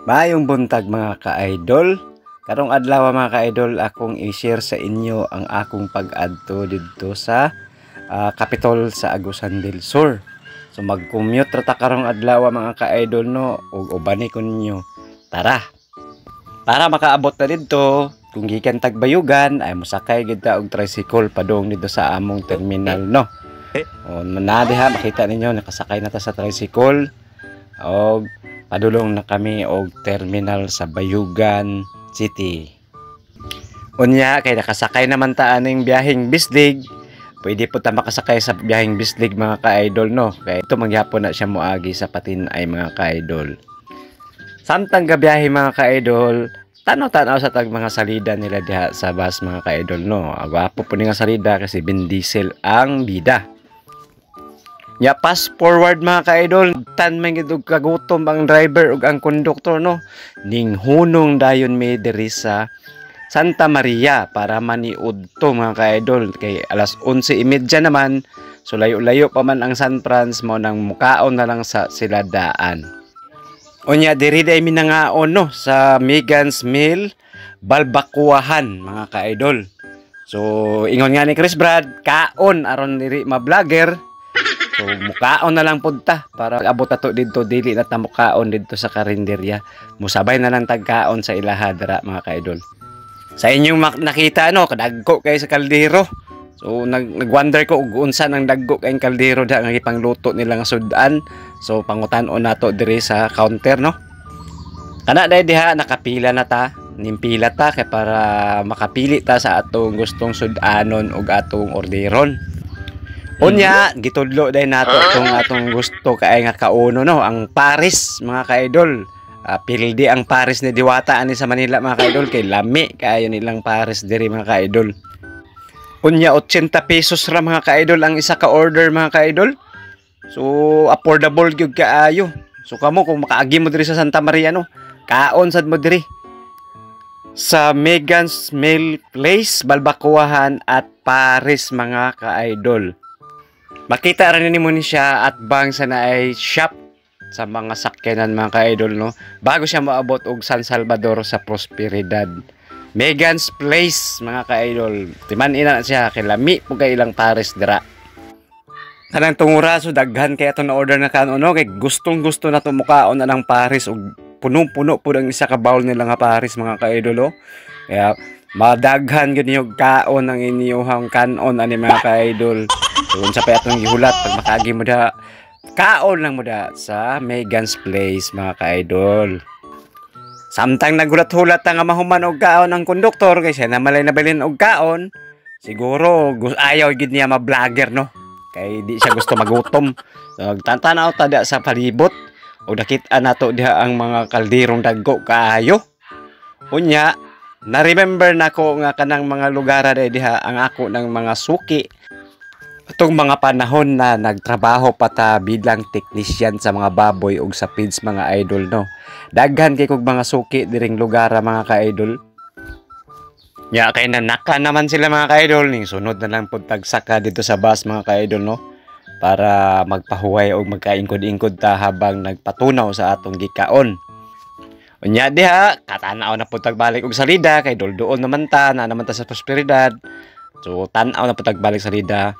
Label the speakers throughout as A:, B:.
A: Maayong buntag mga ka-idol. Karong adlaw mga ka-idol, akong i-share sa inyo ang akong pag-adto dito sa Capitol sa Agusan del Sur. So mag-commute rata karong adlaw mga ka-idol no, ug ubani ko ninyo. Tara. Para makaabot na dito, kung gikan Tagbayugan ay mosakay gid ta og tricycle padung dito sa among terminal no. O na diha makita ninyo nakasakay na ta sa tricycle. Og padulong na kami og terminal sa Bayugan City. Unya kay nakasakay naman ta aning biyaheng Bislig. Pwede po ta makasakay sa biyaheng Bislig mga ka-idol no. Kay ito mangyapon na siya moagi sa Patinay mga ka-idol. Samtang gabiyahe mga ka-idol, tanaw-tanaw sa tag mga salida nila diha sa bus mga ka-idol no. Agwapo po ni nga salida kasi Vin Diesel ang bida. Ya pass forward mga ka-idol, tan man gid og kagutom ang driver ug ang konduktor no. Ning hunong dayon mi diri sa Santa Maria para maniud to mga ka-idol kay alas 11:30 naman. So layo-layo pa man ang San Franz mo nang mukaon na lang sa sila daan. Unya diri day minangaon no sa Megan's Mill Balbakuahan mga ka-idol. So ingon nga ni Chris Brad, kaon aron diri ma-vlogger. So mukaon na lang punta para abot ato dito dili na ta mukaon dito sa karinderya. Musabay na lang tagkaon sa ilaha dira mga ka-idol. Sa inyong nakita no, kadagko kay sa kaldero. So nagwonder ko ug unsa nang dagko kay kaldero da nga gipangluto nila nga sudan. So pangutan-on nato diri sa counter no. Kana dai diha nakapila na ta, nimpila ta kay para makapili ta sa atong gustong sudanon ug atong orderon. Unya, gitudlo dahil nato itong atong gusto kay nga kauno no, ang Paris mga ka-idol. Pildi ang Paris ni Diwata ani sa Manila mga ka-idol kay lami kayo nilang Paris diri mga ka-idol. Unya 80 pesos ra mga ka-idol ang isa ka order mga ka-idol. So affordable gyud kaayo. So kamo kung makaagi mo diri sa Santa Maria no, kaon sad mo diri sa Megan's Mill Place, Balbakuahan at Paris mga ka-idol. Makita rin mo ni siya at bang sa naay shop sa mga sakyanan mga ka-idol no. Bago siya maabot og San Salvador sa Prosperidad. Megan's Place mga ka-idol. Timan ina na siya kay lami po kay ilang Paris dira. Kanang tunguraso daghan kay ato na order na kanon no kay gustong-gusto na to mukaon na ng Paris og punong-puno po ang isa ka bowl nila nga Paris mga ka-idol oh. Kaya madaghan gyud niyo kaon ang inyong kanon ani mga ka-idol. So, unsa pa atong gihulat pag makaagi mo da kaon lang mo da sa Megan's Place mga ka-idol. Samtang nagulat-hulat nga mahuman og kaon ang konduktor kay siya na malay nabalin og kaon, siguro ayaw gid niya ma-vlogger no. Kay di siya gusto magutom. So, tantanaw ta da sa palibot og nakita nato diha ang mga kalderong dagko kaayo. Unya, na-remember nako nga kanang mga lugar diha ang ako ng mga suki. Itong mga panahon na nagtrabaho pa ta bilang technician sa mga baboy ug sa feeds mga idol no. Daghan kay kog mga suki diring lugar mga ka-idol. Nya kay nanaka naman sila mga ka-idol ning sunod na lang pud tagsaka dito sa bus mga ka-idol no. Para magpahuway og magkaingkod-ingkod ta habang nagpatunaw sa atong gikaon. Unya diha katanaw na pud tagbalik og salida kay dulduon naman ta na naman ta sa Prosperidad. So tan-aw na pud tagbalik salida.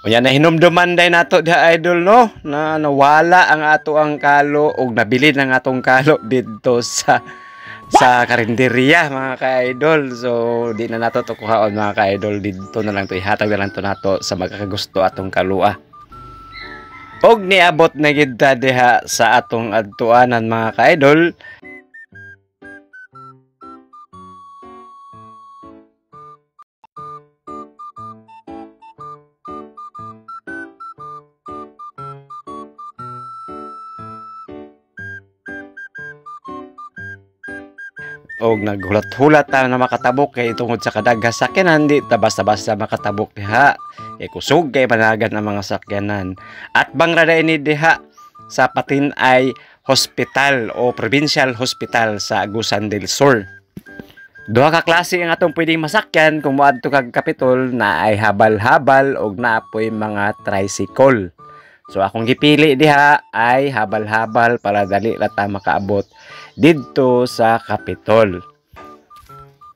A: Unya na hinumduman day nato diha idol no na nawala ang ato ang kalo ug nabili ng atong kalo dito sa karinderya mga ka-idol. So di na nato to kuhaon mga ka-idol, dito na lang to ihatag na lang to nato sa magkakagusto atong kalua. Og niabot na gid ta diha sa atong adtuanan mga ka-idol. Og naghulat-hulat ta na makatabok kay tungod sa kadagha sakyanan di ta basta-basta makatabok diha kay kusog kay panagan ang mga sakyanan. At bangrada ini diha sa Patinay Hospital o Provincial Hospital sa Agusan del Sur. Duha ka klase ang atong pwedeng masakyan kung moadto kag Capitol na ay habal-habal og naapoy mga tricycle. So akong gipili diha ay habal-habal para dali ra ta makaabot didto sa Capitol.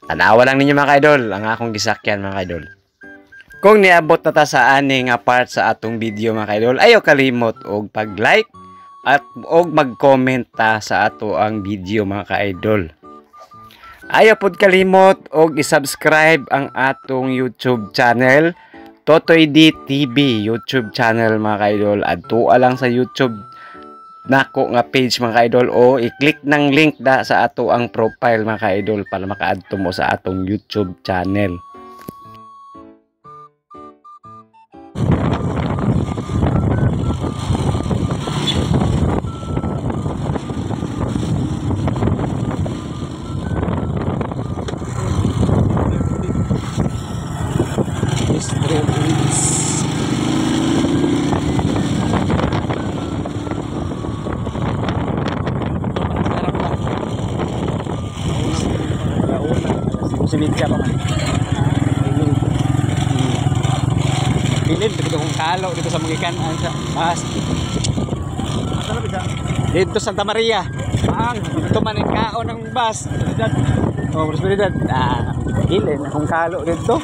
A: Tanawa lang ninyo mga ka-idol ang akong gisakyan mga ka-idol. Kung niabot na ta sa ani nga part sa atong video mga ka-idol, ayaw kalimot og pag-like at og mag-comment ta sa ato ang video mga ka-idol. Ayaw pod kalimot og i-subscribe ang atong YouTube channel, Totoy D TV YouTube channel mga ka-idol. Adtua lang sa YouTube nako nga page mga ka-idol o i-click ng link da sa ato ang profile mga ka-idol para maka-adto mo sa atong YouTube channel. Sinidya pa man. Pilid dito kung kalo dito sa Magikan sa mas. Dito Santa Maria. Dito man ang kaon ng bus. Oh, prosperidad. Pilid kung kalo dito.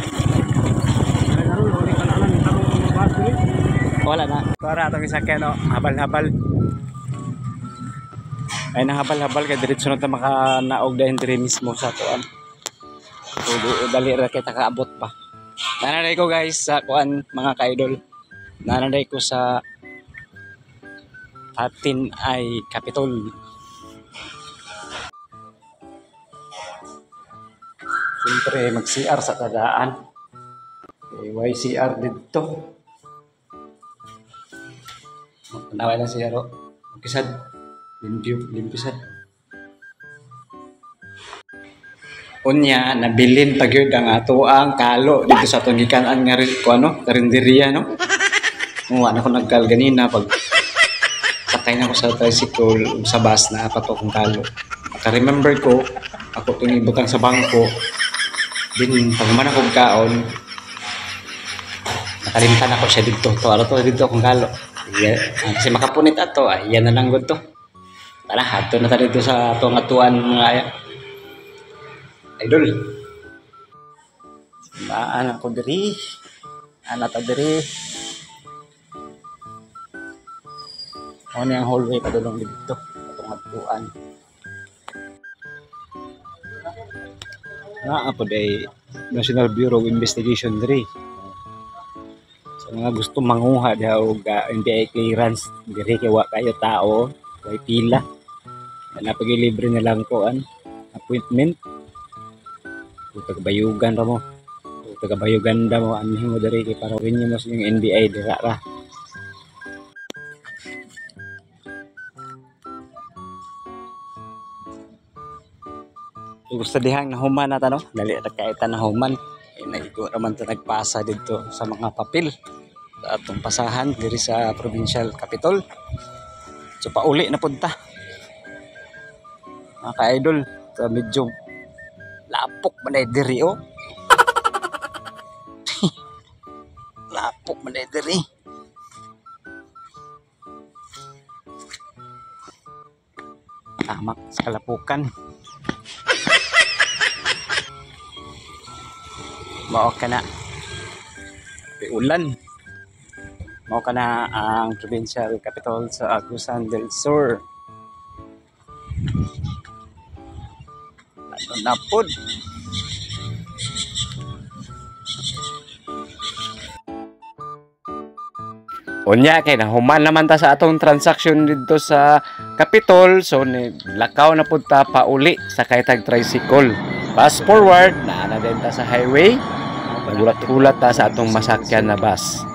A: Wala na. Para atong isakyan no, habal-habal. Ay nahabal-habal kay diretso na ta makanaog dahil dire mismo sa tuan. So, dali ra kita kaabot pa. Nananay ko guys sa kuan mga ka-idol. Nananay ko sa atin ay Capitol. Siyempre mag-CR sa tadaan. YCR dito. Naway lang siya ro. Kisad. Limpisad. Unya nabilin pagyud ang ato ang kalo dito sa atong gikanan nga karinderiya no. Wala na ko nagkal ganina pag sakay na ko sa tricycle sa bus na apat akong kalo. Maka-remember ko ako tuning butang sa bangko din pag man akong kaon nakalimtan ako siya dito dito akong kalo. Kasi makapunit ato yan na lang gud to. Tara ato na ta dito sa atong atuan mga idol. Baan ako diri. Ana ta diri. Ano yung hallway padulong dito. Atong atuan. Ako day National Bureau of Investigation diri. So mga gusto manguha daw og NBI clearance diri kay wa kayo tao, way pila. Napagilibre na lang ko an appointment. Tagabayugan ra mo. Tagabayugan da mo anhin mo diri kay para rin mo sa yung NBI dira ra. Gusto dihang nahuman na no? Dali ra kaitan nahuman. Naigo raman ta nagpasa dito sa mga papel sa atong pasahan diri sa provincial capital. So pauli na punta. Mga ka-idol, medyo lapok man diri oh. Lapok man diri. Tamak sa kalapukan. Mao ka na. Ulan. Mao ka na ang provincial capital sa Agusan del Sur. Napod. Unya kay nahuman naman ta sa atong transaction dito sa Capitol, so ni lakaw na pud ta pauli sa kaytag tricycle. Fast forward na din ta sa highway. Nagulat-ulat ta sa atong masakyan na bus.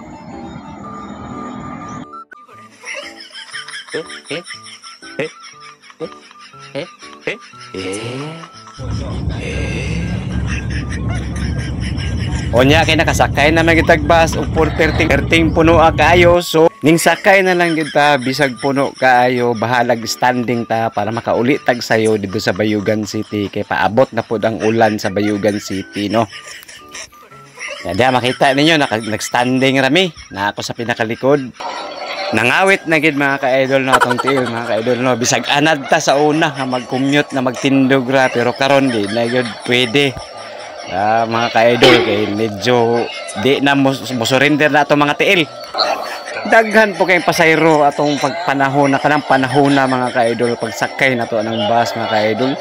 A: Onya kay nakasakay na magitag bus ug perting puno kaayo, so ning sakay na lang gyud ta bisag puno kaayo, bahalag standing ta para makauli tag sayo dito sa Bayugan City kay paabot na pud ang ulan sa Bayugan City no. Kaya makita ninyo nag-standing rami na ako sa pinakalikod. Nangawit na gid mga ka-idol na atong tiil mga ka-idol no, bisag anad ta sa una nga mag-commute na magtindog ra, pero karon di na gyud pwede. Mga ka-idol kay medyo di na mo surrender na atong mga tiil. Daghan po kayong pasayro atong pagpanahon na kanang panahon na mga ka-idol pagsakay na to ng bus mga ka-idol.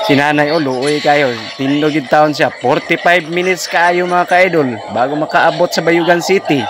A: Sinanay luoy kayo, tindog yung taon siya, 45 minutes kayo mga ka-idol bago makaabot sa Bayugan City.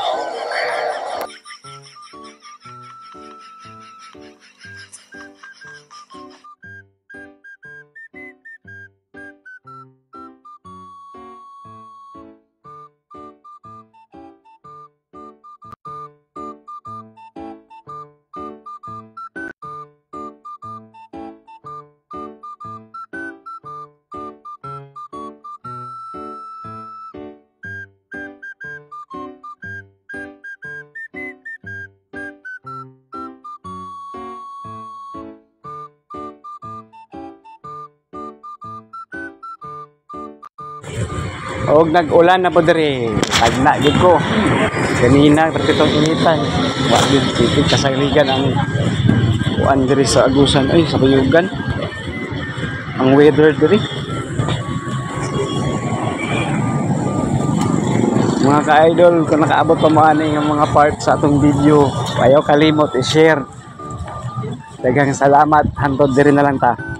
A: Og nag-ulan na po diri, tagna gid ko. Kanina pertitong initan. Wa gid titig kasaligan ang kuan diri sa Agusan ay sa Bayugan. Ang weather diri. Mga ka-idol, kung nakaabot pa mo ani nga mga part sa atong video, ayaw kalimot i-share. Daghang salamat, hantod diri na lang ta.